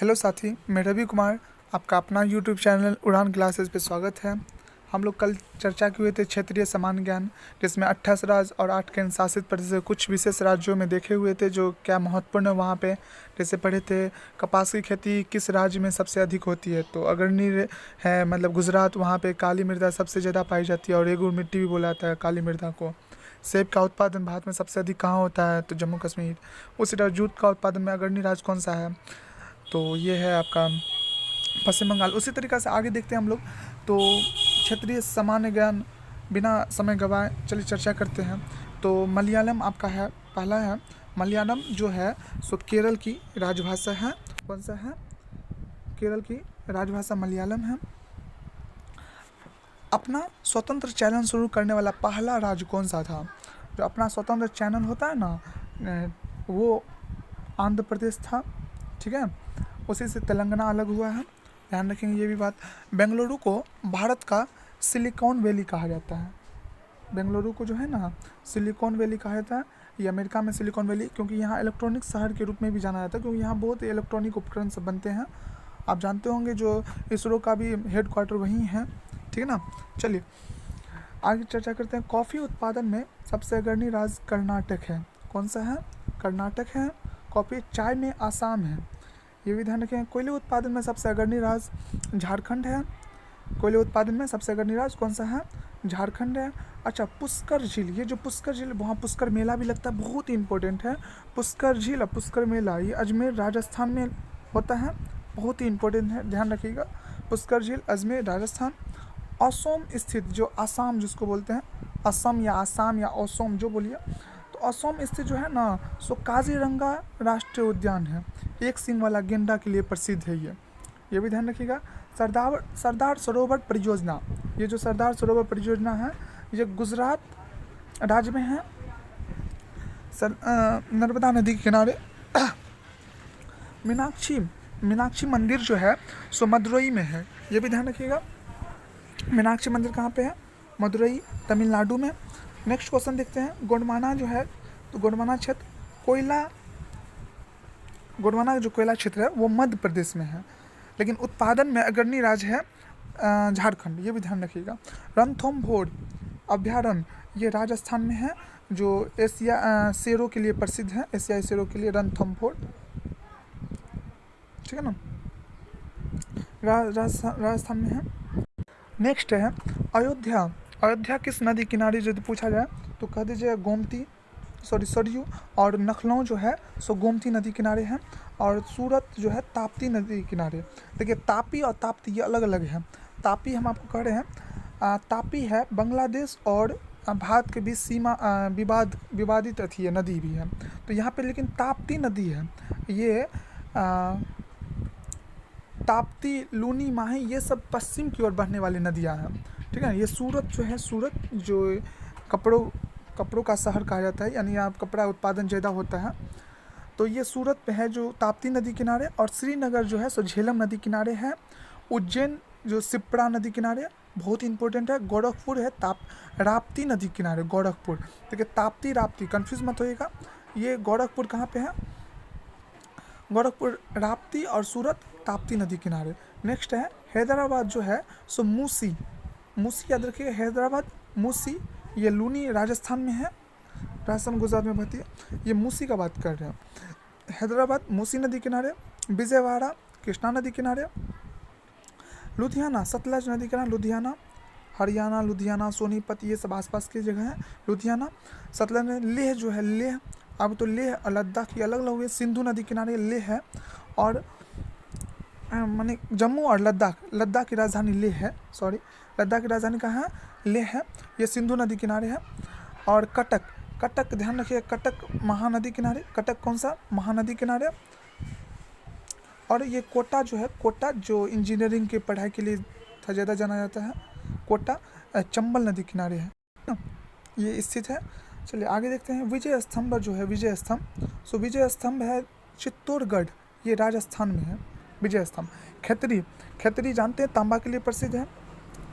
Hello साथी, मैं रवि कुमार। आपका अपना यूट्यूब चैनल उड़ान क्लासेस पे स्वागत है। हम लोग कल चर्चा किए थे क्षेत्रीय सामान्य ज्ञान, जिसमें 28 राज्य और 8 केंद्र शासित प्रदेश से कुछ विशेष राज्यों में देखे हुए थे जो क्या महत्वपूर्ण है वहाँ पे। जैसे पढ़े थे कपास की खेती किस राज्य में सबसे अधिक होती है, तो अग्रणी है मतलब गुजरात, वहाँ पे काली मृदा सबसे ज़्यादा पाई जाती है और रेगुर मिट्टी भी बोला जाता है काली मृदा को। सेब का उत्पादन भारत में सबसे अधिक कहाँ होता है, तो जम्मू कश्मीर। उसी तरह जूट का उत्पादन में अग्रणी राज्य कौन सा है, तो ये है आपका पश्चिम बंगाल। उसी तरीक़े से आगे देखते हैं हम लोग, तो क्षेत्रीय सामान्य ज्ञान बिना समय गवाए चलिए चर्चा करते हैं। तो मलयालम आपका है, पहला है मलयालम जो है सो केरल की राजभाषा है। कौन सा है? केरल की राजभाषा मलयालम है। अपना स्वतंत्र चैनल शुरू करने वाला पहला राज्य कौन सा था? जो अपना स्वतंत्र चैनल होता है ना, वो आंध्र प्रदेश था। ठीक है, उसी से तेलंगाना अलग हुआ है, ध्यान रखेंगे ये भी बात। बेंगलुरु को भारत का सिलिकॉन वैली कहा जाता है। बेंगलुरु को जो है ना सिलिकॉन वैली कहा जाता है। ये अमेरिका में सिलिकॉन वैली, क्योंकि यहाँ इलेक्ट्रॉनिक शहर के रूप में भी जाना जाता है, क्योंकि यहाँ बहुत इलेक्ट्रॉनिक उपकरण सब बनते हैं। आप जानते होंगे जो इसरो का भी हेड क्वार्टर वहीं है, ठीक है ना। चलिए आगे चर्चा करते हैं। कॉफ़ी उत्पादन में सबसे अग्रणी राज्य कर्नाटक है। कौन सा है? कर्नाटक है। कॉफ़ी। चाय में आसाम है, ये भी ध्यान रखें। कोयले उत्पादन में सबसे अग्रणी राज्य झारखंड है। कोयले उत्पादन में सबसे अग्रणी राज्य कौन सा है? झारखंड है। अच्छा, पुष्कर झील, ये जो पुष्कर झील, वहाँ पुष्कर मेला भी लगता है, बहुत ही इंपॉर्टेंट है। पुष्कर झील और पुष्कर मेला ये अजमेर राजस्थान में होता है, बहुत ही इंपॉर्टेंट है, ध्यान रखिएगा। पुष्कर झील अजमेर राजस्थान। असम स्थित, जो आसाम जिसको बोलते हैं, असम या आसाम या असम जो बोलिए, तो असम स्थित जो है ना सो काजीरंगा राष्ट्रीय उद्यान है। एक सींग वाला गेंडा के लिए प्रसिद्ध है ये भी ध्यान रखिएगा। सरदार सरोवर परियोजना, ये जो सरदार सरोवर परियोजना है ये गुजरात राज्य में है, नर्मदा नदी के किनारे। मीनाक्षी मंदिर जो है सो मदुरई में है, ये भी ध्यान रखिएगा। मीनाक्षी मंदिर कहाँ पे है? मदुरई, तमिलनाडु में। नेक्स्ट क्वेश्चन देखते हैं। गोंडवाना जो है, तो गोंडवाना क्षेत्र गोंडवाना जो कोयला क्षेत्र है वो मध्य प्रदेश में है, लेकिन उत्पादन में अग्रणी राज्य है झारखंड, ये भी ध्यान रखिएगा। रणथंभौर अभ्यारण्य ये राजस्थान में है, जो एशिया शेरों के लिए प्रसिद्ध है, एशियाई शेरों के लिए रणथंभौर, ठीक है ना, राजस्थान में है। नेक्स्ट है अयोध्या। अयोध्या किस नदी किनारे यदि पूछा जाए तो कह दीजिए गोमती, सरयू, और लखनऊ जो है सो गोमती नदी किनारे है, और सूरत जो है ताप्ती नदी किनारे। देखिए तापी और ताप्ती ये अलग अलग है। तापी हम आपको कह रहे हैं, तापी है बांग्लादेश और भारत के बीच सीमा विवादित अथी है, नदी भी है, तो यहाँ पे लेकिन ताप्ती नदी है, ये ताप्ती, लूनी, माही, ये सब पश्चिम की ओर बहने वाली नदियाँ हैं, ठीक है। ये सूरत जो है, सूरत जो कपड़ों का शहर कहा जाता है, यानी यहाँ कपड़ा उत्पादन ज़्यादा होता है, तो ये सूरत पे है जो ताप्ती नदी किनारे। और श्रीनगर जो है सो झेलम नदी किनारे है। उज्जैन जो शिप्रा नदी किनारे, बहुत इंपॉर्टेंट है। गोरखपुर है राप्ती नदी किनारे, गोरखपुर। देखिए ताप्ती राप्ती कन्फ्यूज मत होइएगा, ये गोरखपुर कहाँ पे है? गोरखपुर राप्ती, और सूरत ताप्ती नदी किनारे। नेक्स्ट है हैदराबाद जो है सो मूसी याद रखिए, हैदराबाद मूसी, ये लूनी राजस्थान में है, राजस्थान गुजरात में बहती है, ये मूसी का बात कर रहे हैं। हैदराबाद मूसी नदी किनारे। विजयवाड़ा कृष्णा नदी किनारे। लुधियाना सतलज नदी किनारे, लुधियाना हरियाणा, लुधियाना सोनीपत ये सब आसपास की जगह है, लुधियाना सतलज में। लेह जो है, लेह अब तो लेह और लद्दाख की अलग अलग हुए, सिंधु नदी किनारे लेह है, और माने जम्मू और लद्दाख की राजधानी लेह है, सॉरी लद्दाख की राजधानी कहाँ है? लेह है, ये सिंधु नदी किनारे है। और कटक ध्यान रखिए, कटक महानदी किनारे, कटक कौन सा? महानदी किनारे। और ये कोटा जो है, कोटा जो इंजीनियरिंग की पढ़ाई के लिए ज़्यादा जाना जाता है, कोटा चंबल नदी किनारे है, ये स्थित है। चलिए आगे देखते हैं। विजय स्तंभ जो है, विजय स्तंभ है चित्तौड़गढ़, ये राजस्थान में है विजय स्तंभ। खैतरी जानते हैं तांबा के लिए प्रसिद्ध है।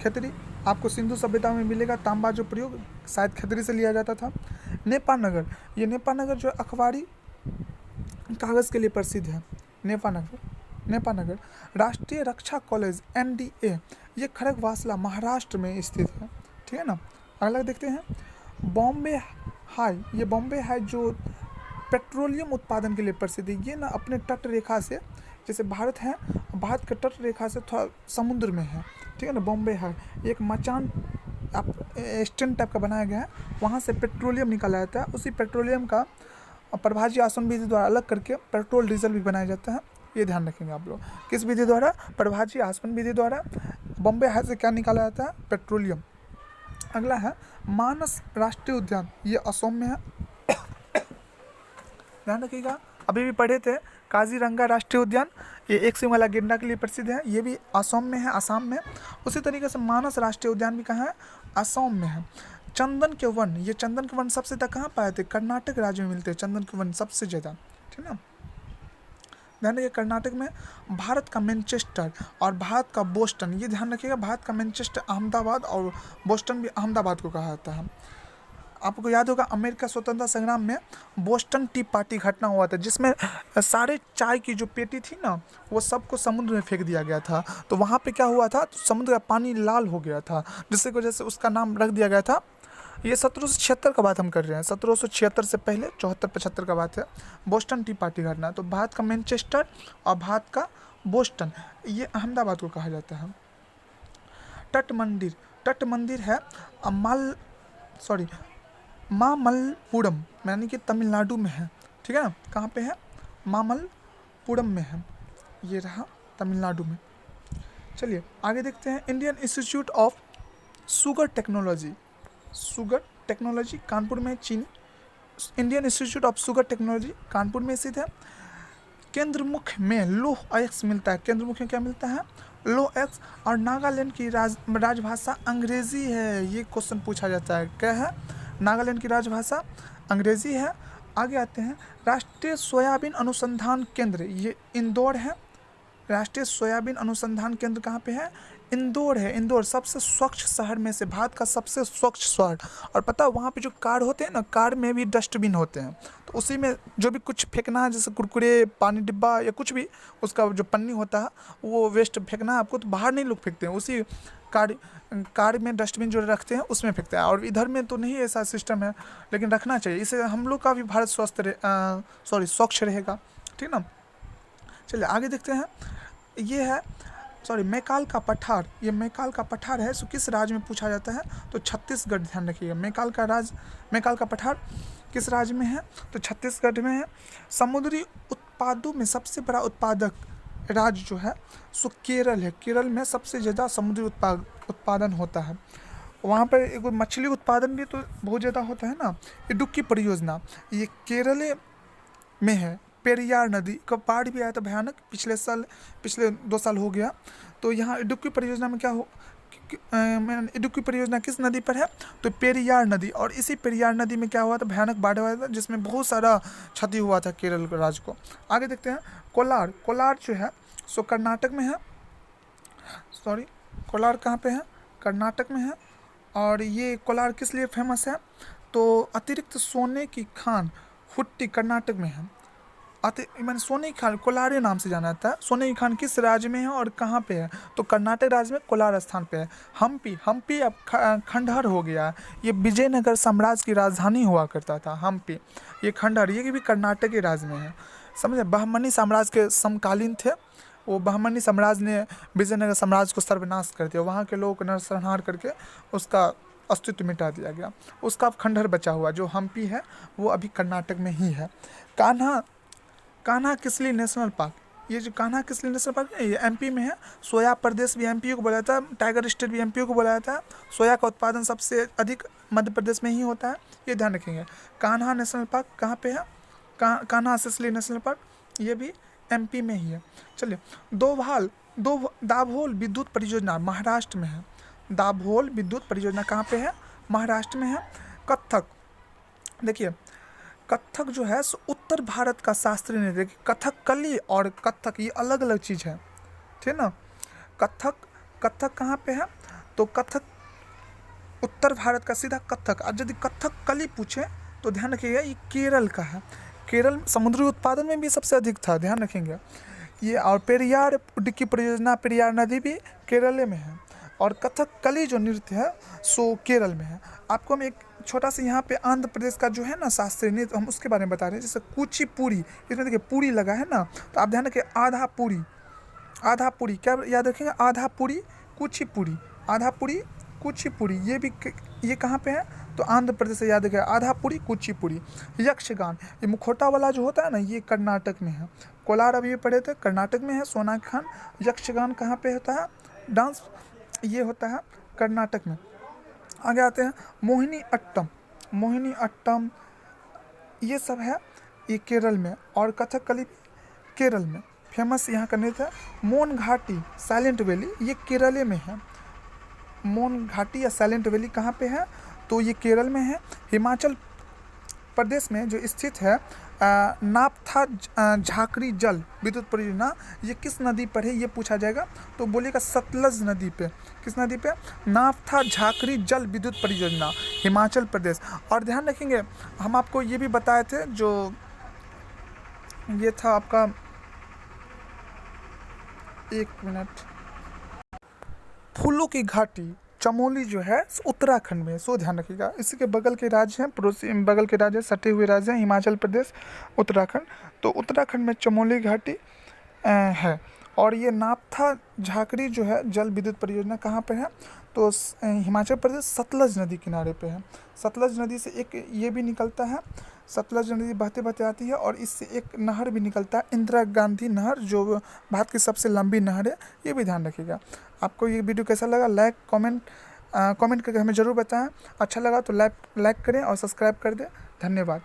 खैतरी आपको सिंधु सभ्यता में मिलेगा, तांबा जो प्रयोग शायद खैतरी से लिया जाता था। नेपानगर, ये नेपानगर जो अखबारी कागज़ के लिए प्रसिद्ध है, नेपानगर। नेपानगर। राष्ट्रीय रक्षा कॉलेज NDA ये खड़गवासला महाराष्ट्र में स्थित है, ठीक है ना। अगला देखते हैं बॉम्बे हाई। ये बॉम्बे हाई जो पेट्रोलियम उत्पादन के लिए प्रसिद्ध है, ये ना अपने तट रेखा से, जैसे भारत है, भारत के तट रेखा से थोड़ा समुद्र में है, ठीक है ना। बॉम्बे हाई एक मचान स्टैंड टाइप का बनाया गया है, वहाँ से पेट्रोलियम निकाला जाता है। उसी पेट्रोलियम का प्रभाजी आसवन विधि द्वारा अलग करके पेट्रोल डीजल भी बनाया जाता है। ये ध्यान रखेंगे आप लोग, किस विधि द्वारा? प्रभाजी आसवन विधि द्वारा बॉम्बे हाई से क्या निकाला जाता है? पेट्रोलियम। अगला है मानस राष्ट्रीय उद्यान, ये असम में है, ध्यान रखिएगा। अभी भी पढ़े थे काजीरंगा राष्ट्रीय उद्यान, ये एक सिंग वाला गेंडा के लिए प्रसिद्ध है, ये भी असम में है, आसाम में। उसी तरीके से मानस राष्ट्रीय उद्यान भी कहाँ है? असम में है। चंदन के वन, ये चंदन के वन सबसे ज़्यादा कहाँ पाए थे? कर्नाटक राज्य में मिलते हैं चंदन के वन सबसे ज़्यादा, ठीक है ना। ध्यान रखिए कर्नाटक में भारत का मैनचेस्टर और भारत का बोस्टन, ये ध्यान रखिएगा। भारत का मैनचेस्टर अहमदाबाद और बोस्टन भी अहमदाबाद को कहा जाता है। आपको याद होगा अमेरिका स्वतंत्रता संग्राम में बोस्टन टी पार्टी घटना हुआ था, जिसमें सारे चाय की जो पेटी थी ना, वो सबको समुद्र में फेंक दिया गया था। तो वहाँ पे क्या हुआ था? तो समुद्र का पानी लाल हो गया था, जिसकी वजह से उसका नाम रख दिया गया था। ये 1776 का बात हम कर रहे हैं, 1776 से पहले 74-75 का बात है। बोस्टन टी पार्टी घटना, तो भारत का मैनचेस्टर और भारत का बोस्टन, ये अहमदाबाद को कहा जाता है। तट मंदिर, तट मंदिर है मामल्लपुरम, यानी कि तमिलनाडु में है, ठीक है ना। कहाँ पे है? मामल्लपुरम में है, ये रहा तमिलनाडु में। चलिए आगे देखते हैं Indian institute of sugar technology Kanpur में, चीनी। Indian institute of sugar technology Kanpur में स्थित है। केंद्रमुख में लौह अयस्क मिलता है, केंद्रमुख में क्या मिलता है? लौह अयस्क। और नागालैंड की राजभाषा अंग्रेजी है, ये क्वेश्चन पूछा जाता है, क्या है? नागालैंड की राजभाषा अंग्रेजी है। आगे आते हैं राष्ट्रीय सोयाबीन अनुसंधान केंद्र, ये इंदौर है। राष्ट्रीय सोयाबीन अनुसंधान केंद्र कहाँ पे है? इंदौर है। इंदौर सबसे स्वच्छ शहर में से, भारत का सबसे स्वच्छ शहर। और पता है वहाँ पे जो कार होते हैं ना, कार में भी डस्टबिन होते हैं, तो उसी में जो भी कुछ फेंकना है, जैसे कुरकुरे, पानी डिब्बा या कुछ भी, उसका जो पन्नी होता है वो वेस्ट फेंकना है आपको, तो बाहर नहीं लोग फेंकते हैं, उसी कार में डस्टबिन जो रखते हैं उसमें फेंकते हैं। और इधर में तो नहीं ऐसा सिस्टम है, लेकिन रखना चाहिए, इससे हम लोग का भी भारत स्वच्छ रहेगा, ठीक ना। चलिए आगे देखते हैं। ये है मैकाल का पठार, ये मैकाल का पठार है, सो किस राज्य में पूछा जाता है? तो छत्तीसगढ़, ध्यान रखिएगा। मैकाल का पठार किस राज्य में है? तो छत्तीसगढ़ में है। समुद्री उत्पादों में सबसे बड़ा उत्पादक राज्य जो है सो केरल है। केरल में सबसे ज़्यादा समुद्री उत्पादन होता है। वहाँ पर एक मछली उत्पादन भी तो बहुत ज़्यादा होता है ना। इडुक्की परियोजना ये केरल में है। पेरियार नदी का बाढ़ भी आया था भयानक, पिछले 2 साल हो गया। तो यहाँ इडुक्की परियोजना में क्या हो, इडुक्की परियोजना किस नदी पर है? तो पेरियार नदी। और इसी पेरियार नदी में क्या हुआ था? भयानक बाढ़ हुआ था, जिसमें बहुत सारा क्षति हुआ था केरल राज्य को। आगे देखते हैं कोलार जो है सो कर्नाटक में है। कोलार कहाँ पे है? कर्नाटक में है। और ये कोलार किस लिए फेमस है? तो अतिरिक्त सोने की खान हुट्टी कर्नाटक में है। मैंने सोने की खान कोलारे नाम से जाना जाता है। सोने की खान किस राज्य में है और कहाँ पे है? तो कर्नाटक राज्य में कोलार स्थान पे है। हम्पी अब खंडहर हो गया। ये विजयनगर साम्राज्य की राजधानी हुआ करता था हम्पी। ये खंडहर, ये भी कर्नाटक के राज्य में है, समझे। बहमनी साम्राज्य के समकालीन थे वो। बहमनी साम्राज्य ने विजयनगर साम्राज्य को सर्वनाश कर दिया, वहाँ के लोगों को नरसंहार करके उसका अस्तित्व मिटा दिया गया। उसका खंडहर बचा हुआ जो हम्पी है वो अभी कर्नाटक में ही है। कान्हा किसली नेशनल पार्क, ये जो कान्हा किसली नेशनल पार्क है ये एमपी में है। सोया प्रदेश भी एमपी को बोला जाता है, टाइगर स्टेट भी एमपी को बोला जाता है। सोया का उत्पादन सबसे अधिक मध्य प्रदेश में ही होता है, ये ध्यान रखेंगे। कान्हा नेशनल पार्क कहाँ पे है? कान्हा किसली नेशनल पार्क, ये भी एमपी में ही है। चलिए दाभोल विद्युत परियोजना महाराष्ट्र में है। दाभोल विद्युत परियोजना कहाँ पे है? महाराष्ट्र में है। कथक, देखिए कथक जो है सो उत्तर भारत का शास्त्रीय नृत्य। कथकली और कथक ये अलग अलग चीज़ है, ठीक है ना। कथक कहाँ पे है? तो कथक उत्तर भारत का सीधा कथक। और यदि कथकली पूछे तो ध्यान रखिएगा ये केरल का है। केरल समुद्री उत्पादन में भी सबसे अधिक था, ध्यान रखेंगे। ये और पेरियार इडुक्की परियोजना, पेरियार नदी भी केरल में है। और कथकली जो नृत्य है सो केरल में है। आपको हम एक छोटा सा यहाँ पे आंध्र प्रदेश का जो है ना शास्त्रीय नृत्य, हम उसके बारे में बता रहे हैं। जैसे कुचिपुड़ी, इसमें देखिए पूरी लगा है ना, तो आप ध्यान रखिए आधा पूरी, आधा पूरी क्या याद रखेंगे, आधा पूरी कुचिपुड़ी, आधा पूरी कुचिपुड़ी। ये भी ये कहाँ पे है, तो आंध्र प्रदेश से याद रखिए, आधा पूरी कुचिपुड़ी। यक्षगान, ये मुखौटा वाला जो होता है ना, ये कर्नाटक में है। कोलार अभी पढ़े थे, कर्नाटक में है। सोनाखान यक्षगान कहाँ पे होता है, डांस ये होता है कर्नाटक में। आगे आते हैं मोहिनी अट्टम, मोहिनी अट्टम ये सब है ये केरल में। और कथकली केरल में फेमस यहाँ का नृत्य है। मोन घाटी, साइलेंट वैली, ये केरल में है। मोन घाटी या साइलेंट वैली कहाँ पे है, तो ये केरल में है। हिमाचल प्रदेश में जो स्थित है नापथा झाकरी जल विद्युत परियोजना, ये किस नदी पर है ये पूछा जाएगा, तो बोलिएगा सतलज नदी पे। किस नदी पे, नापथा झाकरी जल विद्युत परियोजना, हिमाचल प्रदेश। और ध्यान रखेंगे हम आपको ये भी बताए थे, जो ये था आपका, एक मिनट, फूलों की घाटी चमोली जो है उत्तराखंड में, सो ध्यान रखिएगा। इसी के बगल के राज्य हैं, पड़ोसी बगल के राज्य सटे हुए राज्य हैं, हिमाचल प्रदेश, उत्तराखंड। तो उत्तराखंड में चमोली घाटी है। और ये नापथा झाकरी जो है जल विद्युत परियोजना कहाँ पे है, तो हिमाचल प्रदेश सतलज नदी किनारे पे है। सतलज नदी से एक ये भी निकलता है, सतलज नदी बहते बहते आती है, और इससे एक नहर भी निकलता है, इंदिरा गांधी नहर, जो भारत की सबसे लंबी नहर है। ये भी ध्यान रखिएगा। आपको ये वीडियो कैसा लगा, लाइक कमेंट करके हमें ज़रूर बताएं। अच्छा लगा तो लाइक करें और सब्सक्राइब कर दें। धन्यवाद।